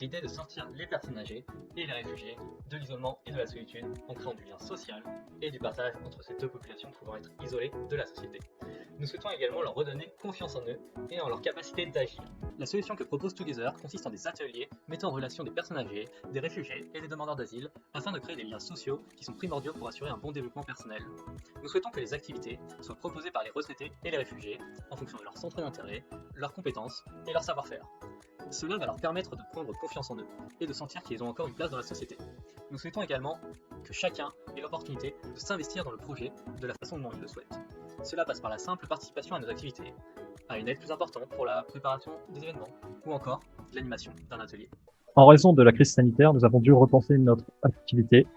L'idée de sortir les personnes âgées et les réfugiés de l'isolement et de la solitude en créant du lien social et du partage entre ces deux populations pouvant être isolées de la société. Nous souhaitons également leur redonner confiance en eux et en leur capacité d'agir. La solution que propose Together consiste en des ateliers mettant en relation des personnes âgées, des réfugiés et des demandeurs d'asile afin de créer des liens sociaux qui sont primordiaux pour assurer un bon développement personnel. Nous souhaitons que les activités soient proposées par les retraités et les réfugiés en fonction de leur centre d'intérêt, leurs compétences et leur savoir-faire. Cela va leur permettre de prendre confiance en eux et de sentir qu'ils ont encore une place dans la société. Nous souhaitons également que chacun ait l'opportunité de s'investir dans le projet de la façon dont il le souhaite. Cela passe par la simple participation à nos activités, à une aide plus importante pour la préparation des événements ou encore l'animation d'un atelier. En raison de la crise sanitaire, nous avons dû repenser notre activité.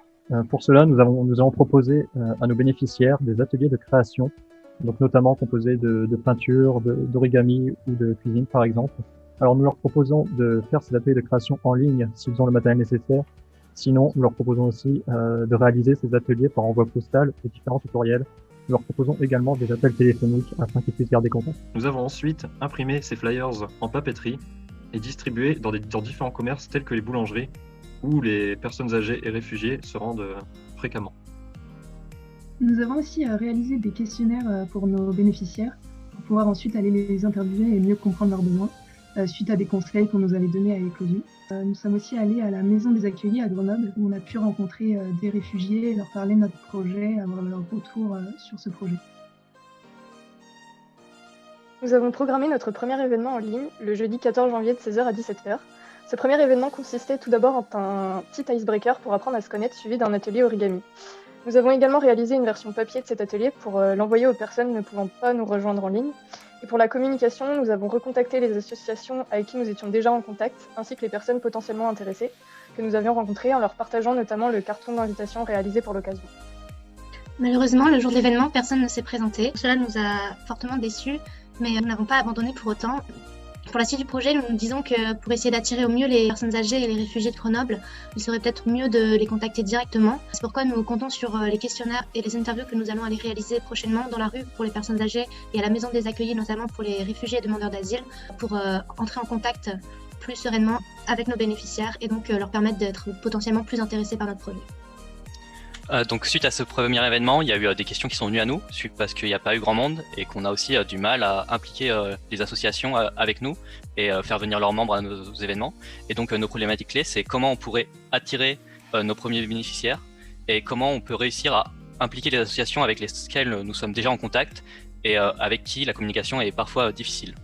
Pour cela, nous avons proposé à nos bénéficiaires des ateliers de création, donc notamment composés de peinture, d'origami ou de cuisine par exemple. Alors nous leur proposons de faire ces ateliers de création en ligne s'ils ont le matériel nécessaire. Sinon, nous leur proposons aussi de réaliser ces ateliers par envoi postal et différents tutoriels. Nous leur proposons également des appels téléphoniques afin qu'ils puissent garder contact. Nous avons ensuite imprimé ces flyers en papeterie et distribué dans différents commerces tels que les boulangeries où les personnes âgées et réfugiés se rendent fréquemment. Nous avons aussi réalisé des questionnaires pour nos bénéficiaires pour pouvoir ensuite aller les interviewer et mieux comprendre leurs besoins suite à des conseils qu'on nous avait donnés à Eclosu. Nous sommes aussi allés à la Maison des Accueillis à Grenoble où on a pu rencontrer des réfugiés, leur parler de notre projet, avoir leur retour sur ce projet. Nous avons programmé notre premier événement en ligne le jeudi 14 janvier de 16h à 17h. Ce premier événement consistait tout d'abord en un petit icebreaker pour apprendre à se connaître suivi d'un atelier origami. Nous avons également réalisé une version papier de cet atelier pour l'envoyer aux personnes ne pouvant pas nous rejoindre en ligne. Et pour la communication, nous avons recontacté les associations avec qui nous étions déjà en contact, ainsi que les personnes potentiellement intéressées que nous avions rencontrées en leur partageant notamment le carton d'invitation réalisé pour l'occasion. Malheureusement, le jour de l'événement, personne ne s'est présenté. Cela nous a fortement déçus, mais nous n'avons pas abandonné pour autant. Pour la suite du projet, nous nous disons que pour essayer d'attirer au mieux les personnes âgées et les réfugiés de Grenoble, il serait peut-être mieux de les contacter directement. C'est pourquoi nous comptons sur les questionnaires et les interviews que nous allons aller réaliser prochainement dans la rue pour les personnes âgées et à la maison des accueillis, notamment pour les réfugiés et demandeurs d'asile, pour entrer en contact plus sereinement avec nos bénéficiaires et donc leur permettre d'être potentiellement plus intéressés par notre projet. Donc suite à ce premier événement, il y a eu des questions qui sont venues à nous, parce qu'il n'y a pas eu grand monde et qu'on a aussi du mal à impliquer les associations avec nous et faire venir leurs membres à nos événements. Et donc nos problématiques clés, c'est comment on pourrait attirer nos premiers bénéficiaires et comment on peut réussir à impliquer les associations avec lesquelles nous sommes déjà en contact et avec qui la communication est parfois difficile.